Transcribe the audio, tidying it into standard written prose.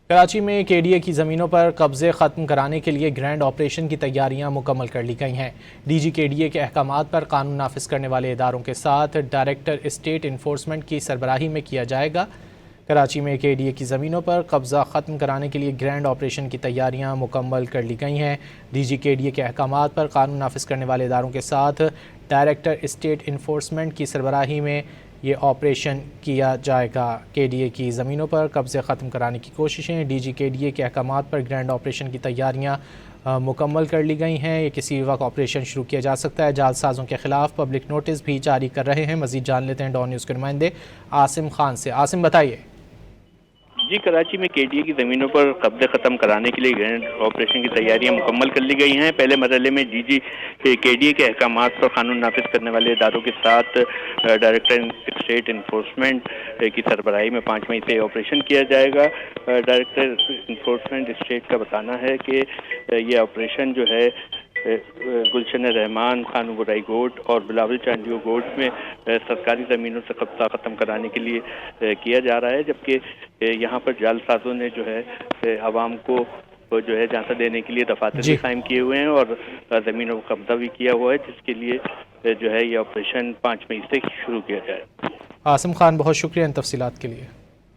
کراچی میں کے D A کی زمینوں پر قبضے ختم کرانے کے لیے گرینڈ آپریشن کی تیاریاں مکمل کر لی گئی ہیں۔ ڈی جی کے ڈی اے کے احکامات پر قانون نافذ کرنے والے اداروں کے ساتھ ڈائریکٹر اسٹیٹ انفورسمنٹ کی سربراہی میں کیا جائے گا۔ کراچی میں کے ڈی اے کی زمینوں پر قبضہ ختم کرانے کے لیے گرینڈ آپریشن کی تیاریاں مکمل کر لی گئی ہیں۔ ڈی جی کے ڈی اے کے احکامات پر قانون نافذ کرنے والے اداروں کے ساتھ ڈائریکٹر اسٹیٹ انفورسمنٹ کی سربراہی میں یہ آپریشن کیا جائے گا۔ کے ڈی اے کی زمینوں پر قبضے ختم کرانے کی کوششیں، ڈی جی کے ڈی اے کے احکامات پر گرینڈ آپریشن کی تیاریاں مکمل کر لی گئی ہیں۔ یہ کسی وقت آپریشن شروع کیا جا سکتا ہے۔ جعل سازوں کے خلاف پبلک نوٹس بھی جاری کر رہے ہیں۔ مزید جان لیتے ہیں ڈان نیوز کے نمائندے عاصم خان سے۔ عاصم بتائیے۔ جی، کراچی میں کے ڈی اے کی زمینوں پر قبضے ختم کرانے کے لیے گرینڈ آپریشن کی تیاریاں مکمل کر لی گئی ہیں۔ پہلے مرحلے میں ڈی جی کے ڈی اے کے احکامات پر قانون نافذ کرنے والے اداروں کے ساتھ ڈائریکٹر اسٹیٹ انفورسمنٹ کی سربراہی میں 5 مئی سے آپریشن کیا جائے گا۔ ڈائریکٹر انفورسمنٹ اسٹیٹ کا بتانا ہے کہ یہ آپریشن جو ہے گلشن رحمان، خانو برائی گوٹ اور بلاول چانڈیو گوٹ میں سرکاری زمینوں سے قبضہ ختم کرانے کے لیے کیا جا رہا ہے، جبکہ یہاں پر جعل سازوں نے جو ہے عوام کو جو ہے جانچہ دینے کے لیے دفاتر بھی قائم کیے ہوئے ہیں اور زمینوں کو قبضہ بھی کیا ہوا ہے، جس کے لیے جو ہے یہ آپریشن 5 مئی سے شروع کیا جائے۔ عاصم خان، بہت شکریہ ان تفصیلات کے لیے۔